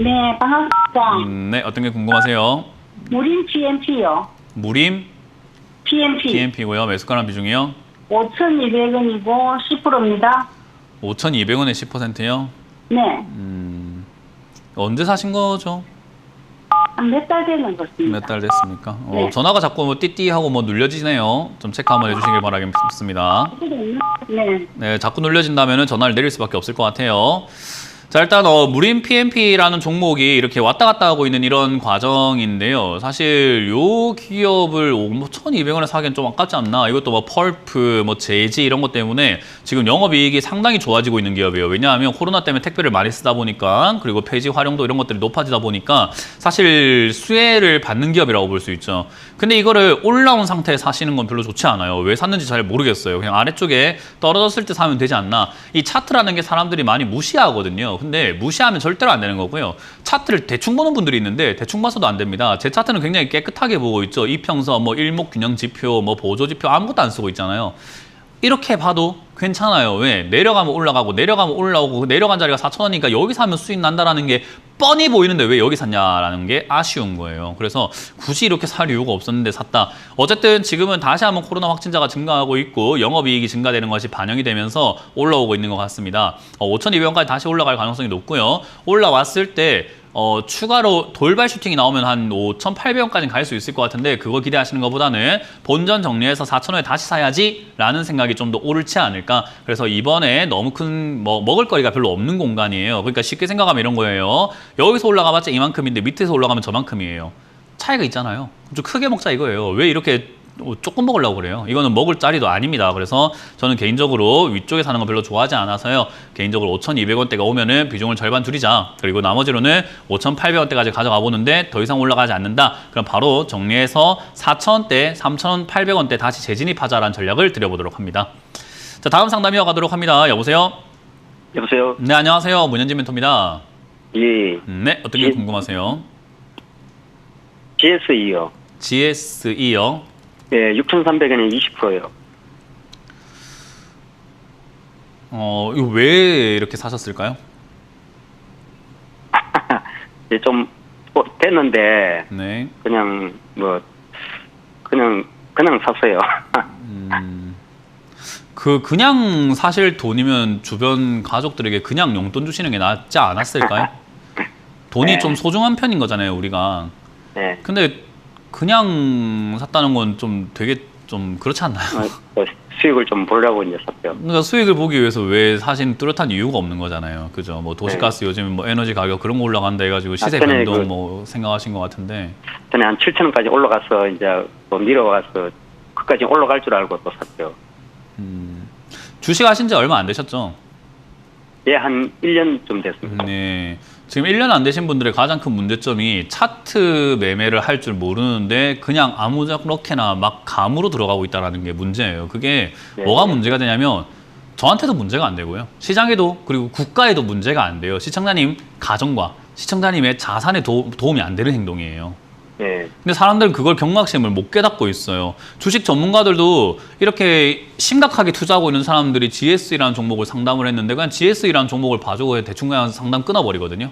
네, 반갑습니다. 네, 어떤 게 궁금하세요? 무림 PMP요. 무림 PMP. PMP고요. 매수가랑 비중이요? 5,200원이고 10%입니다. 5,200원에 10%요? 네, 언제 사신 거죠? 한 몇 달 되는 것 같습니다. 몇 달 됐습니까? 네. 전화가 자꾸 뭐 띠띠하고 뭐 눌려지네요. 좀 체크 한번 해주시길 바라겠습니다. 네, 네, 자꾸 눌려진다면 전화를 내릴 수밖에 없을 것 같아요. 자, 일단 무림 PMP라는 종목이 이렇게 왔다 갔다 하고 있는 이런 과정인데요. 사실 요 기업을 5,200원에 사기엔 좀 아깝지 않나? 이것도 뭐 펄프, 뭐 제지 이런 것 때문에 지금 영업이익이 상당히 좋아지고 있는 기업이에요. 왜냐하면 코로나 때문에 택배를 많이 쓰다 보니까, 그리고 폐지 활용도 이런 것들이 높아지다 보니까 사실 수혜를 받는 기업이라고 볼 수 있죠. 근데 이거를 올라온 상태에 사시는 건 별로 좋지 않아요. 왜 샀는지 잘 모르겠어요. 그냥 아래쪽에 떨어졌을 때 사면 되지 않나? 이 차트라는 게 사람들이 많이 무시하거든요. 근데 무시하면 절대로 안 되는 거고요. 차트를 대충 보는 분들이 있는데 대충 봐서도 안 됩니다. 제 차트는 굉장히 깨끗하게 보고 있죠. 이평선, 뭐 일목균형 지표, 뭐 보조 지표 아무것도 안 쓰고 있잖아요. 이렇게 봐도 괜찮아요. 왜? 내려가면 올라가고 내려가면 올라오고 내려간 자리가 4,000원이니까 여기 사면 수익 난다라는 게 뻔히 보이는데 왜 여기 샀냐라는 게 아쉬운 거예요. 그래서 굳이 이렇게 살 이유가 없었는데 샀다. 어쨌든 지금은 다시 한번 코로나 확진자가 증가하고 있고 영업이익이 증가되는 것이 반영이 되면서 올라오고 있는 것 같습니다. 5,200원까지 다시 올라갈 가능성이 높고요. 올라왔을 때 추가로 돌발 슈팅이 나오면 한 5,800원까지 갈 수 있을 것 같은데 그거 기대하시는 것보다는 본전 정리해서 4,000원에 다시 사야지 라는 생각이 좀 더 옳지 않을까. 그래서 이번에 너무 큰 먹을 거리가 별로 없는 공간이에요. 그러니까 쉽게 생각하면 이런 거예요. 여기서 올라가봤자 이만큼인데 밑에서 올라가면 저만큼이에요. 차이가 있잖아요. 좀 크게 먹자 이거예요. 왜 이렇게 조금 먹으려고 그래요? 이거는 먹을 자리도 아닙니다. 그래서 저는 개인적으로 위쪽에 사는 거 별로 좋아하지 않아서요. 개인적으로 5,200원대가 오면은 비중을 절반 줄이자. 그리고 나머지로는 5,800원대까지 가져가 보는데 더 이상 올라가지 않는다. 그럼 바로 정리해서 4,000원대, 3,800원대 다시 재진입하자라는 전략을 드려보도록 합니다. 자, 다음 상담 이어가도록 합니다. 여보세요? 여보세요? 네, 안녕하세요. 문현진 멘토입니다. 예. 네, 어떤 게 궁금하세요? GSE요. GSE요? 예, 6,300원에 20%요. 이거 왜 이렇게 사셨을까요? 예, 좀 됐는데 네. 그냥 그냥 샀어요. 그냥 사실 돈이면 주변 가족들에게 그냥 용돈 주시는 게 낫지 않았을까요? 돈이 네. 좀 소중한 편인 거잖아요, 우리가. 네. 근데 그냥 샀다는 건 좀 되게 좀 그렇지 않나요? 수익을 좀 보려고 이제 샀죠. 그러니까 수익을 보기 위해서 왜 사신 뚜렷한 이유가 없는 거잖아요. 그죠? 뭐 도시가스 요즘 뭐 에너지 가격 그런 거 올라간다 해가지고 시세 전에 변동 뭐 생각하신 것 같은데. 전에 한 7,000원까지 올라가서 이제 또 내려가서 그까지 올라갈 줄 알고 또 샀죠. 주식 하신 지 얼마 안 되셨죠? 예, 한 1년 좀 됐습니다. 네. 지금 1년 안 되신 분들의 가장 큰 문제점이 차트 매매를 할 줄 모르는데 그냥 아무렇게나 막 감으로 들어가고 있다는 게 문제예요. 그게 네. 뭐가 문제가 되냐면 저한테도 문제가 안 되고요. 시장에도 그리고 국가에도 문제가 안 돼요. 시청자님 가정과 시청자님의 자산에 도움이 안 되는 행동이에요. 예. 근데 사람들은 그걸 경각심을 못 깨닫고 있어요. 주식 전문가들도 이렇게 심각하게 투자하고 있는 사람들이 GSE라는 종목을 상담을 했는데 그냥 GSE라는 종목을 봐주고 대충 그냥 상담 끊어버리거든요.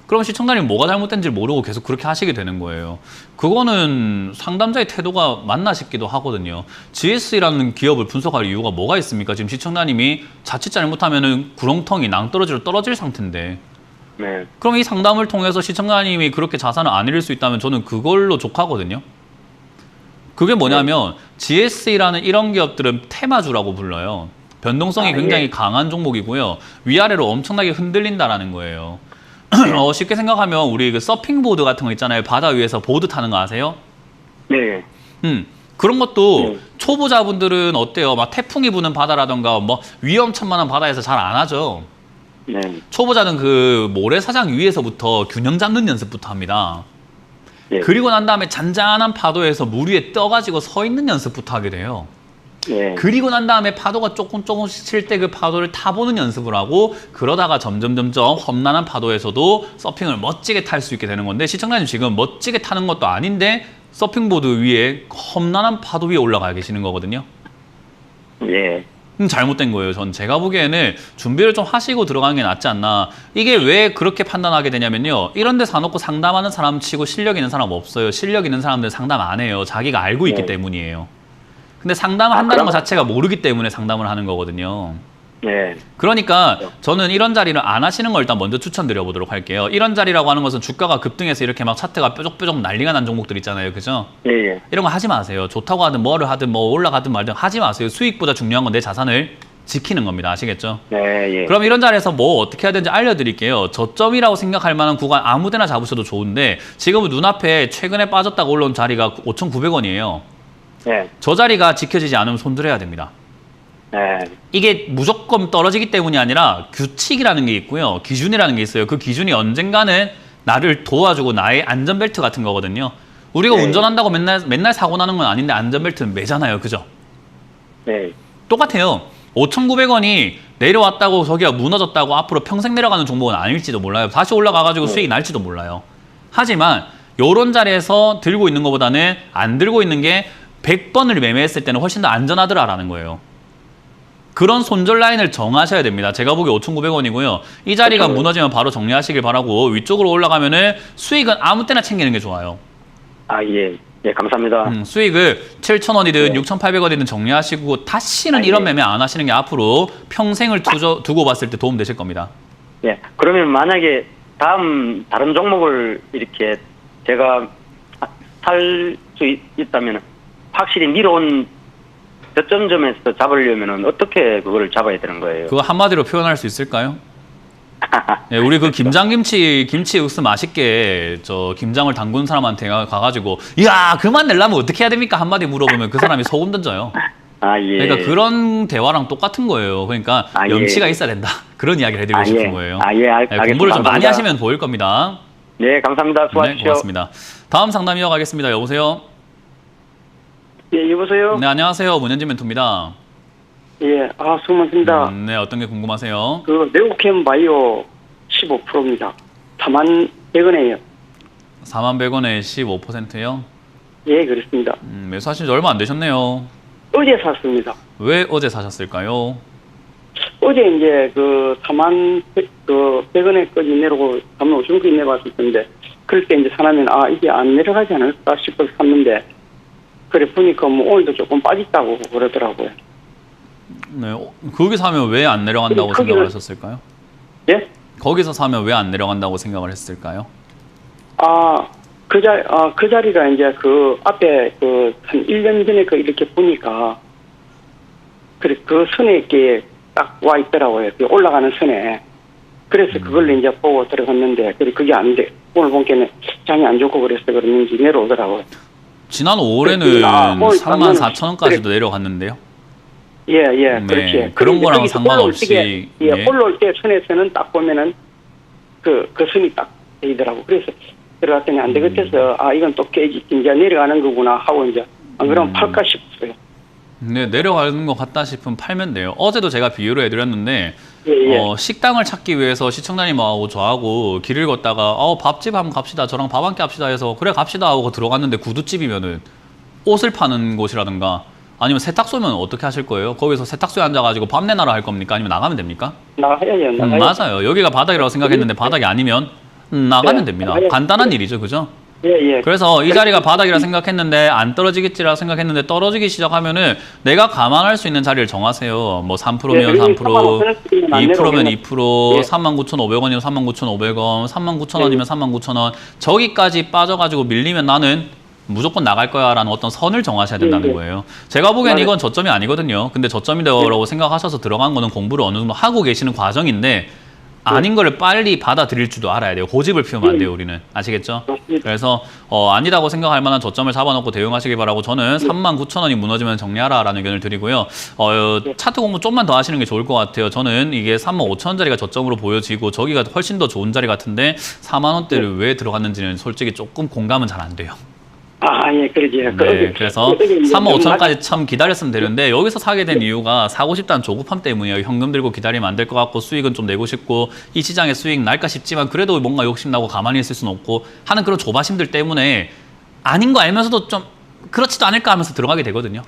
그럼 시청자님 뭐가 잘못된지 모르고 계속 그렇게 하시게 되는 거예요. 그거는 상담자의 태도가 맞나 싶기도 하거든요. GSE라는 기업을 분석할 이유가 뭐가 있습니까? 지금 시청자님이 자칫 잘못하면은 구렁텅이 낭떠러지로 떨어질 상태인데 네. 그럼 이 상담을 통해서 시청자님이 그렇게 자산을 안 잃을 수 있다면 저는 그걸로 족하거든요. 그게 뭐냐면 GSE라는 이런 기업들은 테마주라고 불러요. 변동성이 굉장히 예. 강한 종목이고요. 위아래로 엄청나게 흔들린다라는 거예요. 쉽게 생각하면 우리 그 서핑보드 같은 거 있잖아요. 바다 위에서 보드 타는 거 아세요? 네. 그런 것도 네. 초보자분들은 어때요? 막 태풍이 부는 바다라던가 뭐 위험천만한 바다에서 잘 안 하죠. 네. 초보자는 그 모래사장 위에서부터 균형 잡는 연습부터 합니다. 예. 그리고 난 다음에 잔잔한 파도에서 물 위에 떠가지고 서 있는 연습부터 하게 돼요. 예. 그리고 난 다음에 파도가 조금씩 칠 때 그 파도를 타보는 연습을 하고 그러다가 점점 험난한 파도에서도 서핑을 멋지게 탈 수 있게 되는 건데 시청자님 지금 멋지게 타는 것도 아닌데 서핑보드 위에 험난한 파도 위에 올라가 계시는 거거든요. 예. 잘못된 거예요. 전 제가 보기에는 준비를 좀 하시고 들어가는 게 낫지 않나. 이게 왜 그렇게 판단하게 되냐면요. 이런 데 사놓고 상담하는 사람 치고 실력 있는 사람 없어요. 실력 있는 사람들 상담 안 해요. 자기가 알고 있기 때문이에요. 근데 상담을 한다는 것 자체가 모르기 때문에 상담을 하는 거거든요. 네. 그러니까 저는 이런 자리를 안 하시는 걸 일단 먼저 추천드려 보도록 할게요. 이런 자리라고 하는 것은 주가가 급등해서 이렇게 막 차트가 뾰족뾰족 난리가 난 종목들 있잖아요. 그죠? 예, 예. 이런 거 하지 마세요. 좋다고 하든 뭐를 하든 뭐 올라가든 말든 하지 마세요. 수익보다 중요한 건 내 자산을 지키는 겁니다. 아시겠죠? 네, 예. 그럼 이런 자리에서 뭐 어떻게 해야 되는지 알려드릴게요. 저점이라고 생각할 만한 구간 아무 데나 잡으셔도 좋은데 지금은 눈앞에 최근에 빠졌다가 올라온 자리가 5,900원이에요. 네. 저 자리가 지켜지지 않으면 손들어야 됩니다. 네. 이게 무조건 떨어지기 때문이 아니라 규칙이라는 게 있고요. 기준이라는 게 있어요. 그 기준이 언젠가는 나를 도와주고 나의 안전벨트 같은 거거든요. 우리가 네. 운전한다고 맨날 사고 나는 건 아닌데 안전벨트는 매잖아요. 그죠? 네. 똑같아요. 5,900원이 내려왔다고 저기가 무너졌다고 앞으로 평생 내려가는 종목은 아닐지도 몰라요. 다시 올라가가지고 수익이 날지도 몰라요. 하지만 요런 자리에서 들고 있는 것보다는 안 들고 있는 게 100번을 매매했을 때는 훨씬 더 안전하더라라는 거예요. 그런 손절 라인을 정하셔야 됩니다. 제가 보기에 5,900원이고요. 이 자리가 무너지면 바로 정리하시길 바라고 위쪽으로 올라가면은 수익은 아무 때나 챙기는 게 좋아요. 아, 예. 예, 감사합니다. 수익을 7,000원이든 네. 6,800원이든 정리하시고 다시는 아, 이런 예. 매매 안 하시는 게 앞으로 평생을 두고 봤을 때 도움 되실 겁니다. 예. 그러면 만약에 다른 종목을 이렇게 제가 살 수 있다면 확실히 밀어온 저점점에서 잡으려면 어떻게 그걸 잡아야 되는 거예요? 그거 한마디로 표현할 수 있을까요? 네, 우리 그 김치 육수 맛있게 저 김장을 담근 사람한테 가가지고 야 그만 내려면 어떻게 해야 됩니까? 한마디 물어보면 그 사람이 소금 던져요. 아, 예. 그러니까 그런 대화랑 똑같은 거예요. 그러니까 아, 예. 염치가 있어야 된다. 그런 이야기를 해드리고 아, 싶은 예. 거예요. 아, 예. 네, 알겠습니다. 공부를 좀 많이 감사합니다. 하시면 보일 겁니다. 네, 감사합니다. 네, 수고하십시오. 고맙습니다. 다음 상담 이어가겠습니다. 여보세요? 예, 여보세요? 네, 안녕하세요. 문현진 멘토입니다. 예, 수고 많습니다. 네, 어떤 게 궁금하세요? 그, 네오캠 바이오 15%입니다. 41,100원이에요. 41,100원에 15%요? 예, 그렇습니다. 매수하신 지 얼마 안 되셨네요. 어제 샀습니다. 왜 어제 사셨을까요? 어제 이제 그 41,100원에까지 내려오고 35,000원까지 내려왔을 텐데, 그럴 때 이제 사람은 이게 안 내려가지 않을까 싶어서 샀는데, 그래 보니까 뭐 오늘도 조금 빠졌다고 그러더라고요. 네, 거기서 사면 왜 안 내려간다고 거기를- 생각을 하셨을까요? 예? 거기서 사면 왜 안 내려간다고 생각을 했을까요? 그 자리가 이제 그 앞에 그 한 1년 전에 그 이렇게 보니까 그래 그 선에 이렇게 딱 와 있더라고요. 그 올라가는 선에. 그래서 그걸 이제 보고 들어갔는데 그게 안 돼. 오늘 본게는 장이 안 좋고 그래서 그런지 내려오더라고요. 지난 5월에는 오늘 34,000원까지도 내려갔는데요. 예, 네, 그렇지. 그런 거랑 거기서 상관없이, 예. 올라올 때 선에서는 딱 보면은 그 선이 딱 되더라고. 그래서 들어갔더니 안 되겠어서 이건 또 깨지 이제 내려가는 거구나 하고 이제 안 그러면 팔까 싶었어요. 네, 내려가는 것 같다 싶으면 팔면 돼요. 어제도 제가 비유를 해드렸는데 예. 식당을 찾기 위해서 시청자님하고 저하고 길을 걷다가 밥집 한번 갑시다. 저랑 밥 한 끼 합시다 해서 그래 갑시다 하고 들어갔는데 구두집이면은 옷을 파는 곳이라든가 아니면 세탁소면 어떻게 하실 거예요? 거기서 세탁소에 앉아가지고 밥 내놔라 할 겁니까? 아니면 나가면 됩니까? 나가야죠. 맞아요. 여기가 바닥이라고 생각했는데 바닥이 아니면 나가면 네, 됩니다. 나가야죠. 간단한 일이죠. 그죠? 예. 그래서 이 자리가 바닥이라 생각했는데 안 떨어지겠지라 생각했는데 떨어지기 시작하면은 내가 감안할 수 있는 자리를 정하세요. 뭐 3%면 네, 3%, 2%면 2%, 예. 39,500원이면 39,500원, 39,000원이면 39,000원. 저기까지 빠져가지고 밀리면 나는 무조건 나갈 거야 라는 어떤 선을 정하셔야 된다는 네. 거예요. 제가 보기엔 맞아요. 이건 저점이 아니거든요. 근데 저점이라고 생각하셔서 들어간 거는 공부를 어느 정도 하고 계시는 과정인데 아닌 거를 빨리 받아들일 줄도 알아야 돼요. 고집을 피우면 안 돼요, 우리는. 아시겠죠? 맞습니다. 그래서 아니라고 생각할 만한 저점을 잡아놓고 대응하시기 바라고 저는 39,000원이 무너지면 정리하라라는 의견을 드리고요. 차트 공부 좀만 더 하시는 게 좋을 것 같아요. 저는 이게 35,000원짜리가 저점으로 보여지고 저기가 훨씬 더 좋은 자리 같은데 4만 원대를 왜 들어갔는지는 솔직히 조금 공감은 잘 안 돼요. 예, 그러지. 네, 그래서 35,000원까지 참 기다렸으면 되는데 여기서 사게 된 이유가 사고 싶다는 조급함 때문이에요. 현금 들고 기다리면 안 될 것 같고 수익은 좀 내고 싶고 이 시장에 수익 날까 싶지만 그래도 뭔가 욕심나고 가만히 있을 수는 없고 하는 그런 조바심들 때문에 아닌 거 알면서도 좀 그렇지도 않을까 하면서 들어가게 되거든요.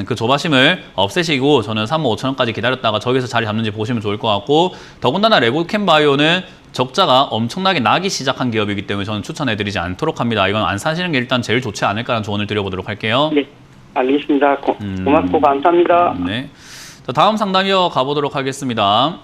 그 조바심을 없애시고 저는 3억 5천 원까지 기다렸다가 저기서 자리 잡는지 보시면 좋을 것 같고, 더군다나 레고캠바이오는 적자가 엄청나게 나기 시작한 기업이기 때문에 저는 추천해드리지 않도록 합니다. 이건 안 사시는 게 일단 제일 좋지 않을까라는 조언을 드려보도록 할게요. 네, 알겠습니다. 고맙고 감사합니다. 네. 자, 다음 상담 이어가 보도록 하겠습니다.